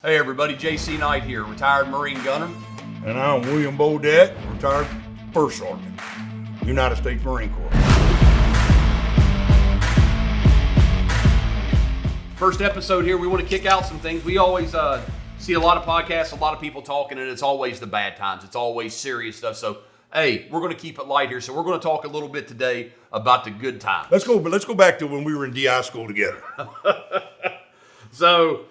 Hey everybody, JC Knight here, retired Marine gunner. And I'm William Bodette, retired First Sergeant, United States Marine Corps. First episode here, we want to kick out some things. We always see a lot of podcasts, a lot of people talking, and it's always the bad times. It's always serious stuff. So, hey, we're going to keep it light here. So we're going to talk a little bit today about the good times. Let's go back to when we were in DI school together. So,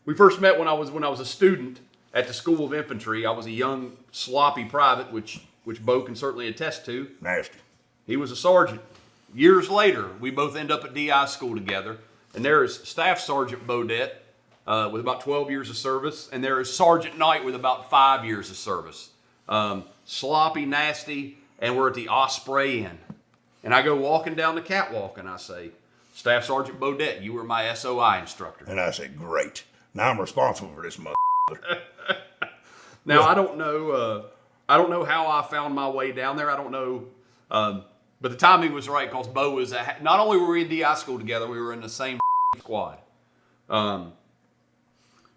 we first met when I was a student at the School of Infantry. I was a young, sloppy private, which Bo can certainly attest to. Nasty. He was a sergeant. Years later, we both end up at DI school together. And there is Staff Sergeant Bodette with about 12 years of service. And there is Sergeant Knight with about 5 years of service. Sloppy, nasty, and we're at the Osprey Inn. And I go walking down the catwalk and I say, Staff Sergeant Bodette, you were my SOI instructor. And I said, great. Now I'm responsible for this mother. Now, I don't know how I found my way down there. I don't know. But the timing was right because Bo was, not only were we in DI school together, we were in the same squad.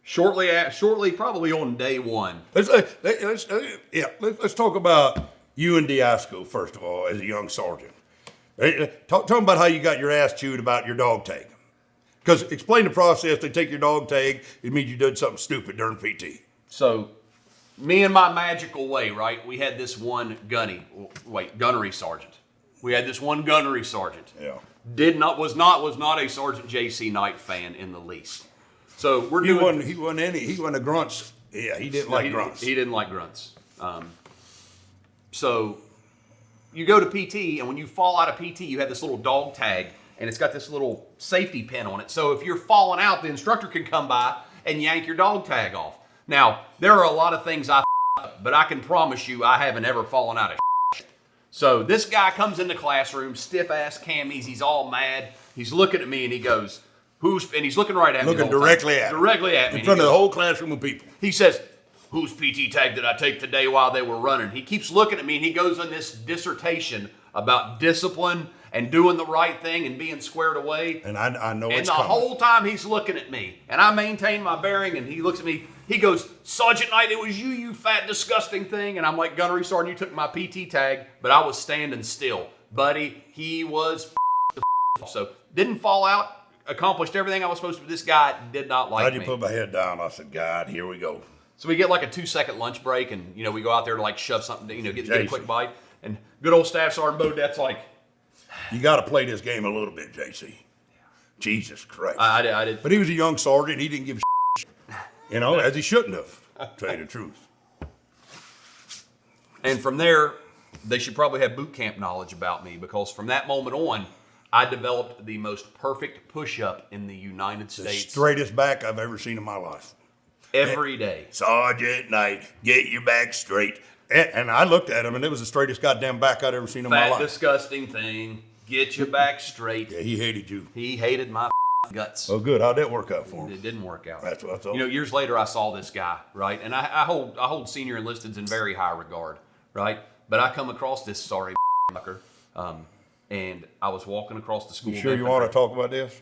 Shortly, probably on day one. Let's talk about you in DI school, first of all, as a young sergeant. Talk about how you got your ass chewed about your dog tag. Because explain the process. They take your dog tag. It means you did something stupid during PT. So, me and my magical way, right? We had this one gunnery sergeant. We had this one gunnery sergeant. Yeah. Was not a Sergeant J.C. Knight fan in the least. So we're doing. He wasn't a grunts. Yeah, he didn't like grunts. He didn't like grunts. So you go to PT, and when you fall out of PT, you have this little dog tag. And it's got this little safety pin on it. So if you're falling out, the instructor can come by and yank your dog tag off. Now, there are a lot of things I up, but I can promise you I haven't ever fallen out of shit. So this guy comes in the classroom, stiff-ass camis, he's all mad. He's looking at me and he goes, and he's looking right at me. Looking directly at me. Directly at me. In front of the whole classroom of people. He says, whose PT tag did I take today while they were running? He keeps looking at me and he goes on this dissertation about discipline and doing the right thing and being squared away. And I know and it's the coming. whole time he's looking at me. And I maintain my bearing and he looks at me. He goes, Sergeant Knight, it was you fat, disgusting thing. And I'm like, Gunnery Sergeant, you took my PT tag, but I was standing still. Buddy, he was so didn't fall out, accomplished everything I was supposed to, but this guy did not like me. I just put my head down. I said, God, here we go. So we get like a 2-second lunch break and, we go out there to like shove something, get a quick bite. And good old Staff Sergeant Bodette's like, you got to play this game a little bit, JC. Jesus Christ. I did. But he was a young sergeant. He didn't give a as he shouldn't have, to tell you the truth. And from there, they should probably have boot camp knowledge about me because from that moment on, I developed the most perfect push-up in the United States. The straightest back I've ever seen in my life. Every day. Sergeant Knight, get your back straight. And I looked at him, and it was the straightest goddamn back I'd ever seen in my life. Fat, disgusting thing. Get your back straight. Yeah, he hated you. He hated my guts. Oh, good. How'd that work out for him? It didn't work out. That's what I thought. Years later, I saw this guy, right? And I hold senior enlisteds in very high regard, right? But I come across this sorry fucker, and I was walking across the school. You sure you want to talk about this?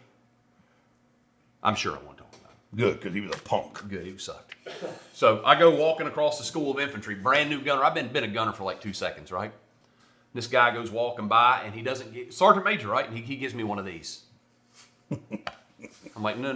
I'm sure I want to talk about it. Good, because he was a punk. Good, he sucked. So I go walking across the School of Infantry, brand new gunner. I've been a gunner for like 2 seconds, right? This guy goes walking by, and he doesn't get, Sergeant Major, right? And he gives me one of these. I'm like, no.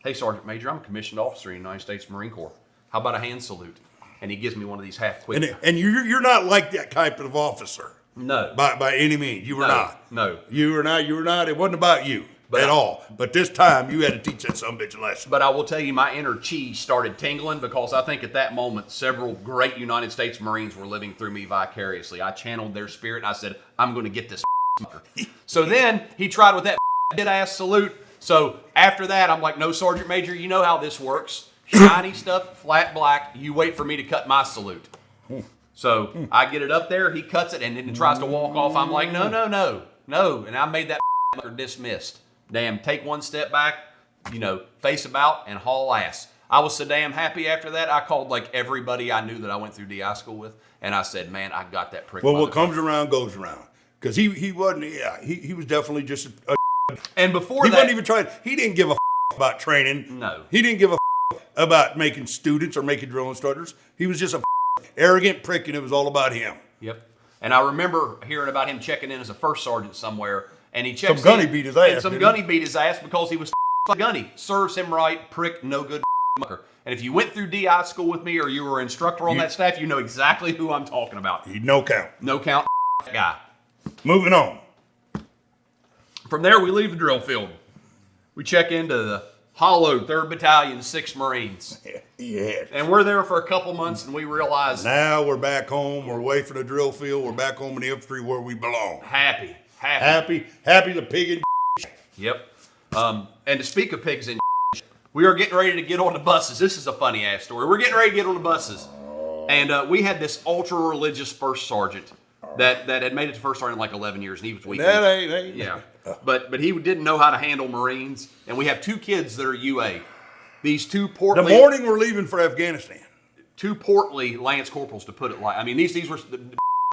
Hey, Sergeant Major, I'm a commissioned officer in the United States Marine Corps. How about a hand salute? And he gives me one of these half quick. And you're not like that type of officer. No. By any means. You were not. No. You were not. It wasn't about you at all. But this time, you had to teach that sumbitch a lesson. But I will tell you, my inner chi started tingling because I think at that moment, several great United States Marines were living through me vicariously. I channeled their spirit, and I said, I'm going to get this So then, he tried with that ass salute. So after that, I'm like, no, Sergeant Major, you know how this works. Shiny stuff, flat black. You wait for me to cut my salute. So I get it up there, he cuts it, and then he tries to walk off. I'm like, no. And I made that dismissed. Damn, take one step back, face about and haul ass. I was so damn happy after that, I called like everybody I knew that I went through DI school with, and I said, man, I got that prick. Well, what comes around goes around. Because he wasn't, he was definitely just a and before he that, wasn't even trying, he didn't give a about training. No. He didn't give a about making students or making drill instructors. He was just a arrogant prick, and it was all about him. Yep. And I remember hearing about him checking in as a first sergeant somewhere, and he checks some gunny in, beat his ass. And some gunny beat his ass because he was gunny. Serves him right, prick, no good mucker. And if you went through DI school with me or you were an instructor on that staff, you know exactly who I'm talking about. No count. No count guy. Moving on. From there, we leave the drill field. We check into the Hollow 3rd Battalion, 6th Marines. Yeah. And we're there for a couple months, and we realize... Now we're back home. We're away from the drill field. We're back home in the infantry where we belong. Happy the pig and Yep. And to speak of pigs and we are getting ready to get on the buses. This is a funny ass story. We're getting ready to get on the buses. And we had this ultra religious first sergeant that had made it to first sergeant in like 11 years, and he was weak. That ain't. Yeah. But he didn't know how to handle Marines. And we have 2 kids that are UA. These 2 portly... The morning we're leaving for Afghanistan. 2 portly Lance Corporals, to put it like... I mean, these were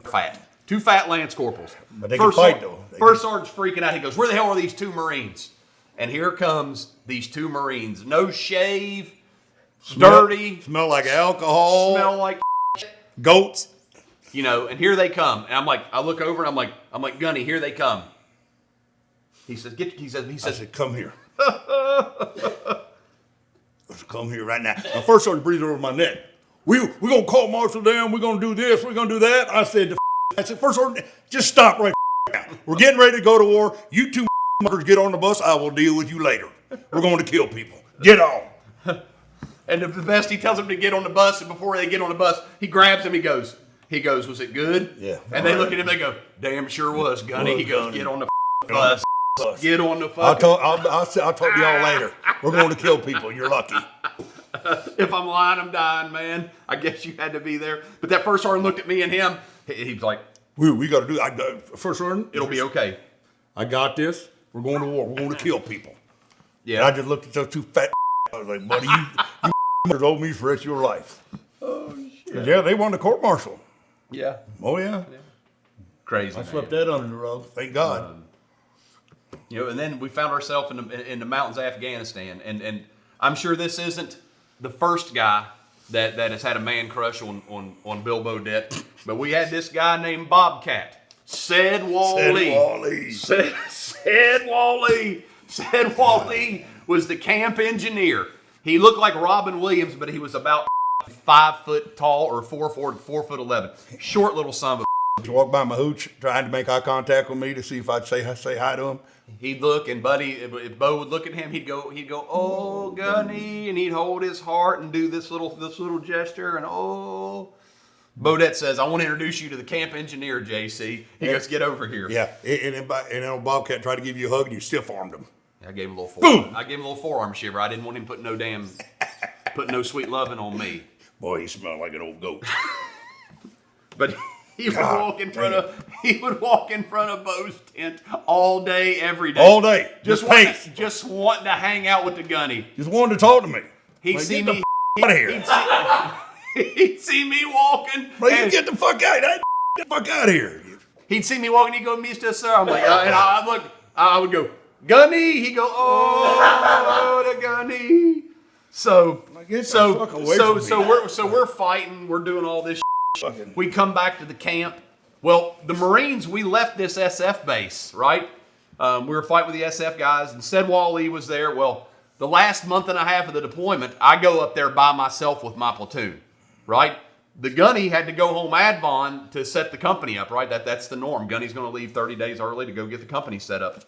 fat. 2 fat Lance Corporals. But they can fight, though. First sergeant's freaking out. He goes, where the hell are these 2 Marines? And here comes these 2 Marines. No shave. Dirty. Smell like alcohol. Smell like goats. You know, and here they come. And I'm like, I look over and I'm like, Gunny, here they come. He says, I said, come here. Let's come here right now. My first sergeant breathed over my neck. We're going to call Marshall down. We're going to do this. We're going to do that. I said, first sergeant, just stop right now. We're getting ready to go to war. You 2 get on the bus. I will deal with you later. We're going to kill people. Get on. And the best, he tells them to get on the bus. And before they get on the bus, he grabs him. He goes, was it good? Yeah. And they look at him. They go, damn sure was, Gunny. He goes, get on the bus. Get on the fucking... I'll talk to y'all later. We're going to kill people. You're lucky. If I'm lying, I'm dying, man. I guess you had to be there. But that first sergeant looked at me and him. He was like... We got to do it. First sergeant? It'll be okay. I got this. We're going to war. We're going to kill people. Yeah. And I just looked at those 2 fat... I was like, buddy, you owe me for the rest of your life. Oh, shit. Yeah, they won the court-martial. Yeah. Oh, yeah. Crazy, I swept that under the rug. Thank God. You know, and then we found ourselves in the mountains of Afghanistan, and I'm sure this isn't the first guy that has had a man crush on Bill Bodette, but we had this guy named Bobcat. Said Wally. Said Wally was the camp engineer. He looked like Robin Williams, but he was about 5 foot tall or 4'11". Short little son of a... He walked by my hooch trying to make eye contact with me to see if I'd say hi to him. He'd look, and Buddy, if Bo would look at him, he'd go, oh, Gunny, and he'd hold his heart and do this little gesture, and oh. Bodette says, I want to introduce you to the camp engineer, JC. He goes, get over here. Yeah, and then Bobcat tried to give you a hug, and you stiff-armed him. I gave him a little forearm. I gave him a little forearm shiver. I didn't want him putting no sweet loving on me. Boy, he smelled like an old goat. But he would walk in front of Bo's tent all day, every day. All day. Just wanting to hang out with the Gunny. Just wanted to talk to me. He'd see me out of here. He'd see me walking. Bro, you get the fuck out. Get the fuck out of here. He'd see me walking. He'd go, Mr. Sir. I'm like, and I would go, Gunny. He'd go, oh, the Gunny. So we're fighting. We're doing all this. We come back to the camp. Well, the Marines, we left this SF base, right? We were fighting with the SF guys, and said Wally was there. Well, the last month and a half of the deployment, I go up there by myself with my platoon, right? The Gunny had to go home Advon to set the company up, right? That's the norm. Gunny's going to leave 30 days early to go get the company set up.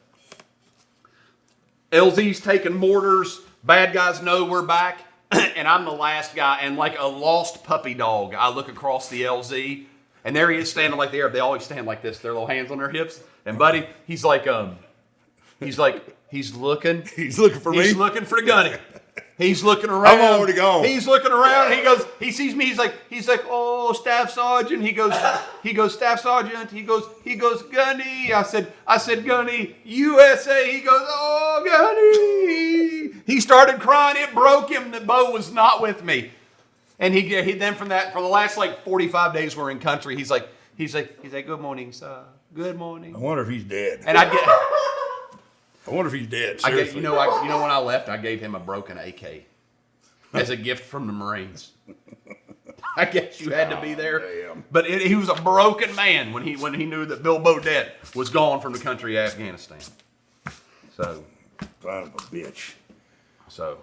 LZ's taking mortars. Bad guys know we're back. And I'm the last guy. And like a lost puppy dog, I look across the LZ. And there he is standing like the Arab. They always stand like this. Their little hands on their hips. And Buddy, he's looking. He's looking for me. He's looking for the Gunny. He's looking around. I'm already gone. He's looking around. He sees me. He's like, oh, Staff Sergeant. He goes, Staff Sergeant. He goes, Gunny. I said, Gunny, USA. He goes, oh, Gunny. He started crying. It broke him that Bo was not with me. And he then for the last like 45 days we're in country, he's like, good morning, sir. Good morning. I wonder if he's dead. And I wonder if he's dead. I Seriously. when I left, I gave him a broken AK as a gift from the Marines. I guess you had to be there. Damn. But he was a broken man when he knew that Bill Bodette was gone from the country of Afghanistan. So, Son of a bitch. So,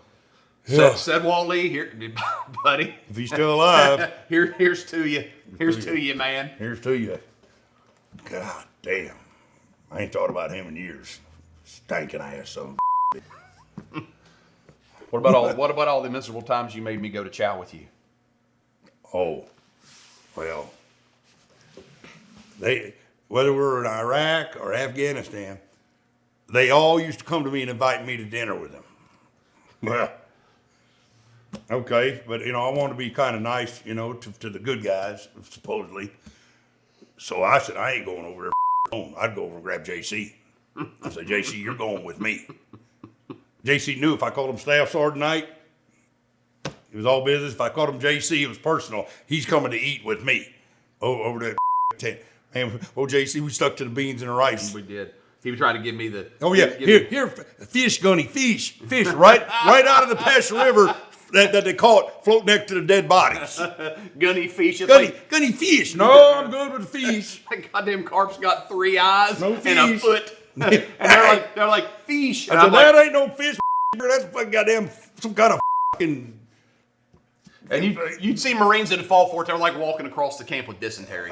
Yeah. said Walt Lee, here, buddy. If he's still alive, here's to you. Here's to you, man. here's to you. God damn. I ain't thought about him in years. Stinking ass son. What about all the miserable times you made me go to chow with you? Oh, well, whether we're in Iraq or Afghanistan, they all used to come to me and invite me to dinner with them. Well, okay, but I want to be kind of nice, to the good guys, supposedly. So I said, I ain't going over there alone. I'd go over and grab JC. I said, JC, you're going with me. JC knew if I called him Staff Sergeant Knight, it was all business. If I called him JC, it was personal. He's coming to eat with me over that tent. Man, JC, we stuck to the beans and the rice. We did. He was trying to give me the. Oh yeah, here, fish, Gunny, fish, right out of the Passion River that they caught floating next to the dead bodies. Gunny fish. Gunny fish. No, I'm good with the fish. That goddamn carp's got 3 eyes No and a fish. foot, and they're like fish. And I said, I'm like, that ain't no fish. That's fucking goddamn some kind of fucking. and you'd see Marines that fall for it. They're like walking across the camp with dysentery.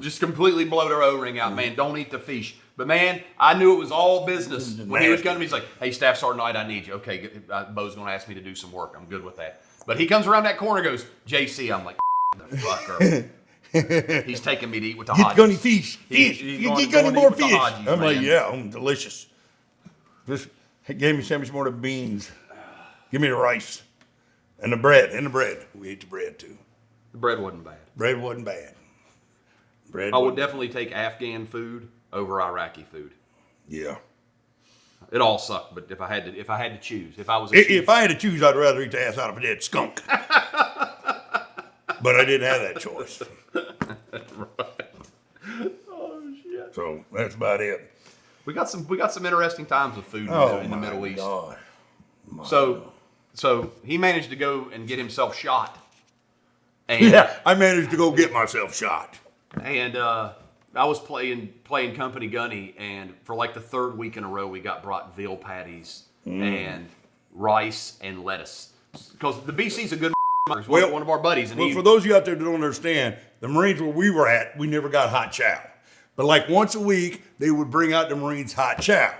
Just completely blow their O-ring out, man. Don't eat the fish. But, man, I knew it was all business. When he was coming to me, he's like, hey, Staff Sergeant Knight, I need you. Okay, Bo's going to ask me to do some work. I'm good with that. But he comes around that corner and goes, JC, I'm like, the fucker. He's taking me to eat with the Get Hodges. Gunny fish. He's Fish. going- Get going Gunny to eat more with the fish. Hodges, I'm like, man. yeah, delicious. Just gave me so much more of the beans. Give me the rice. And the bread. We ate the bread, too. The bread wasn't bad. Bread wasn't bad. I would definitely take Afghan food over Iraqi food. Yeah. It all sucked, but if I had to choose, if I had to choose, I'd rather eat the ass out of a dead skunk. But I didn't have that choice. Oh shit. So that's about it. We got some interesting times with food in the Middle East. God. So he managed to go and get himself shot. And, Yeah, I managed to go get myself shot. And I was playing company gunny, and for like the 3rd week in a row, we got brought veal patties and rice and lettuce. Because the BC's a good one of our buddies. And For those of you out there that don't understand, the Marines where we were at, we never got hot chow. But like once a week, they would bring out the Marines hot chow.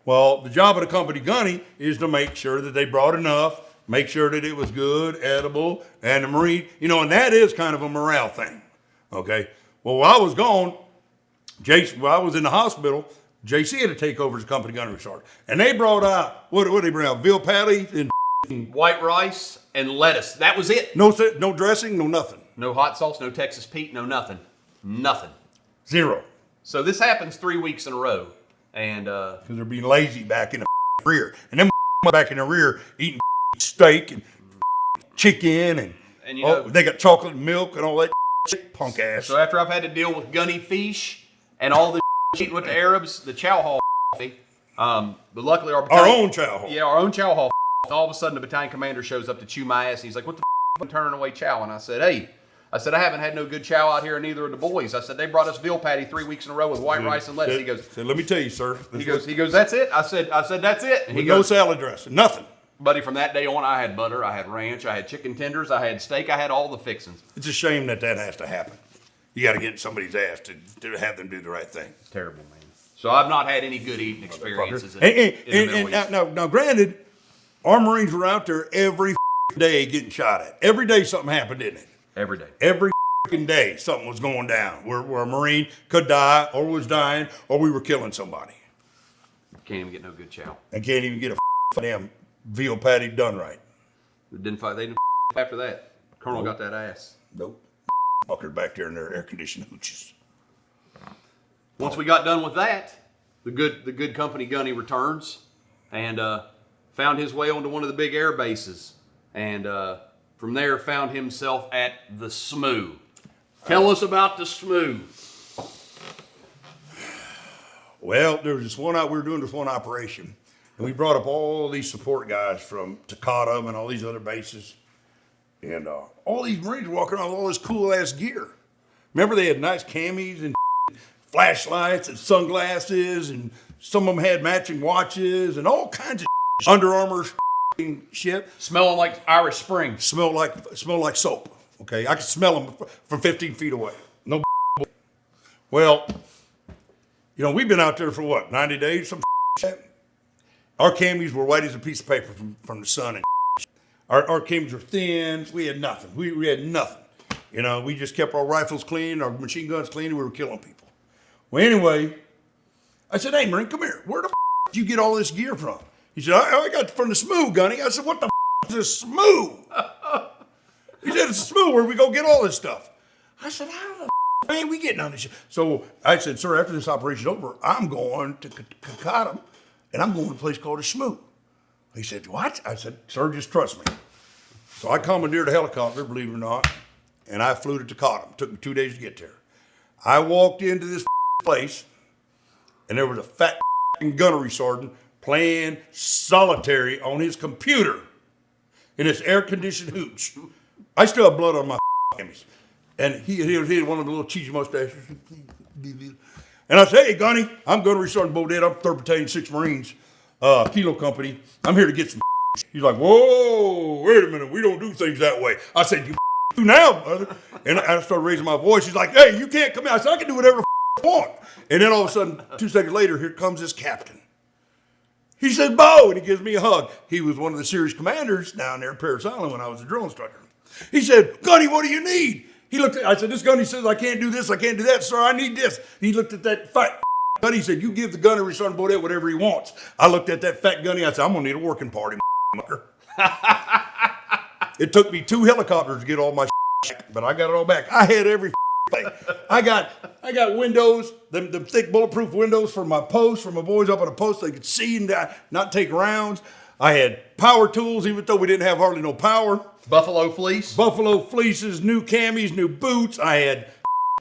Well, the job of the company gunny is to make sure that they brought enough, make sure that it was good, edible, and the Marine, and that is kind of a morale thing. Okay? Well, while I was gone, while I was in the hospital, JC had to take over as company gunnery sergeant. And they brought out, what did they bring out? Veal patty and white rice and lettuce. That was it. no dressing, no nothing. No hot sauce, no Texas Pete, no nothing. Nothing. Zero. So this happens 3 weeks in a row. And Because they're being lazy back in the rear. And them back in the rear eating steak and chicken and they got chocolate and milk and all that shit, punk ass. So after I've had to deal with gunny fish and all the eating with the Arabs, the chow hall, but luckily our own chow hall. Yeah, our own chow hall. All of a sudden the battalion commander shows up to chew my ass. And he's like, what the I'm turning away chow? And I said, hey, I haven't had no good chow out here, and neither of the boys. I said, they brought us veal patty 3 weeks in a row with white rice and lettuce. He goes, let me tell you, sir. He goes, that's it? I said, that's it. And he no goes, salad dressing, nothing. buddy, from that day on, I had butter, I had ranch, I had chicken tenders, I had steak, I had all the fixings. It's a shame that has to happen. You got to get somebody's ass to have them do the right thing. Terrible, man. So I've not had any good eating experiences in the Middle East. Now, granted, our Marines were out there every day getting shot at. Every day something happened, didn't it? Every day. Every day something was going down where a Marine could die or was dying or we were killing somebody. Can't even get no good chow. And can't even get a damn veal patty done right. They didn't fight after that. Colonel got that ass. Nope. Fucker back there in their air-conditioned hooches. Once we got done with that, the good company gunny returns and found his way onto one of the big air bases. And from there found himself at the SMU. Tell us about the SMU. Well, there was this one out, we were doing this one operation, and we brought up all these support guys from Takata and all these other bases. And all these Marines were walking around with all this cool ass gear. Remember, they had nice camis and flashlights and sunglasses, and some of them had matching watches and all kinds of Under Armour shit. Smelling like Irish Spring. Smell like soap. Okay, I could smell them from 15 feet away. No. Well, you know, we've been out there for what, 90 days, some shit. Our camis were white as a piece of paper from the sun and Our camis were thin. We had nothing. We had nothing. You know, we just kept our rifles clean, our machine guns clean, and we were killing people. Well, anyway, I said, hey, Marine, come here. Where the did you get all this gear from? He said, I got it from the SMOO, Gunny. I said, what the is this SMOO? He said, it's a SMOO. Where we go get all this stuff? I said, how the man we getting on this shit? So I said, sir, after this operation's over, I'm going to Kakata, and I'm going to a place called a SMOO. He said, what? I said, sir, just trust me. So I commandeered a helicopter, believe it or not, and I flew to Takata. It took me 2 days to get there. I walked into this place, and there was a fat gunnery sergeant playing solitary on his computer in this air-conditioned hooch. I still have blood on my camis. And he had one of the little cheesy mustaches. And I said, hey, Gunny, I'm Gunnery Sergeant Bodette. I'm 3rd Battalion, 6th Marines. Kilo Company. I'm here to get some. He's like, whoa, wait a minute. We don't do things that way. I said, you do now, brother. And I started raising my voice. He's like, hey, you can't come out. I said, I can do whatever I want. And then all of a sudden, 2 seconds later, here comes this captain. He said, Bo, and he gives me a hug. He was one of the series commanders down there at Paris Island when I was a drill instructor. He said, Gunny, what do you need? He looked at, I said, this Gunny says, I can't do this, I can't do that, sir, I need this. He looked at that fat Gunny, said, you give the Gunnery Sergeant Bodette whatever he wants. I looked at that fat Gunny, I said, I'm gonna need a working party, mucker. It took me 2 helicopters to get all my back, but I got it all back. I had every thing. I got windows, them thick bulletproof windows for my posts, for my boys up on the post, so they could see and not take rounds. I had power tools, even though we didn't have hardly no power. Buffalo fleece. Buffalo fleeces, new camis, new boots. I had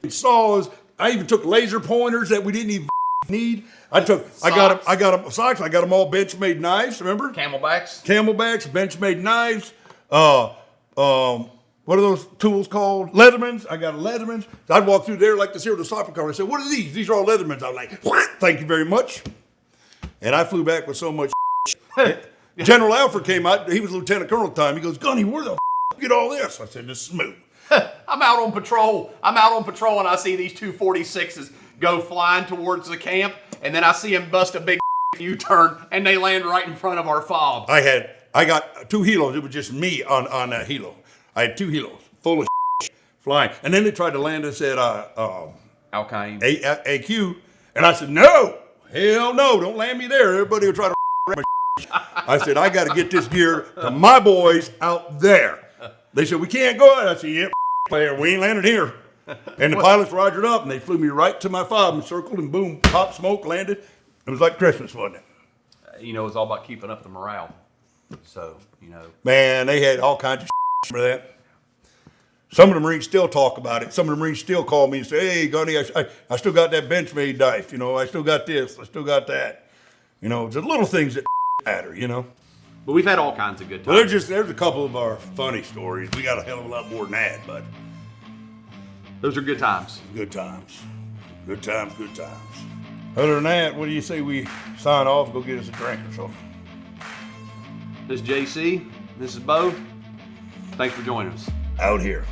saws. I even took laser pointers that we didn't even need. I got them socks. I got them all bench-made knives. Remember? Camelbacks. Camelbacks, bench-made knives. What are those tools called? Leathermans. I got a Leathermans. So I'd walk through there like this here with a shopping cart. I said, "What are these? These are all Leathermans." I was like, "What? Thank you very much." And I flew back with so much. General Alfred came out. He was Lieutenant Colonel at the time. He goes, "Gunny, where the you get all this?" I said, "This is smooth." I'm out on patrol. And I see these 246s go flying towards the camp, and then I see them bust a big U-turn, and they land right in front of our fob. I got 2 helos. It was just me on that helo. I had 2 helos full of flying, and then they tried to land us at Al-Qaim. AQ, and I said, "No, hell no, don't land me there. Everybody will try to." I said, "I got to get this gear to my boys out there." They said, "We can't go out." I said, "Yep, we ain't landing here." And the pilots rogered up, and they flew me right to my fob and circled, and boom, pop smoke, landed. It was like Christmas, wasn't it? You know, it's all about keeping up the morale. So, you know. Man, they had all kinds of for that. Some of the Marines still talk about it. Some of the Marines still call me and say, "Hey, Gunny, I still got that bench-made knife. You know, I still got this. I still got that." You know, it's the little things that matter, you know. But we've had all kinds of good times. Well, there's a couple of our funny stories. We got a hell of a lot more than that, but those are good times. Good times. Good times, good times. Other than that, what do you say we sign off and go get us a drink or something? This is JC. This is Bo. Thanks for joining us. Out here.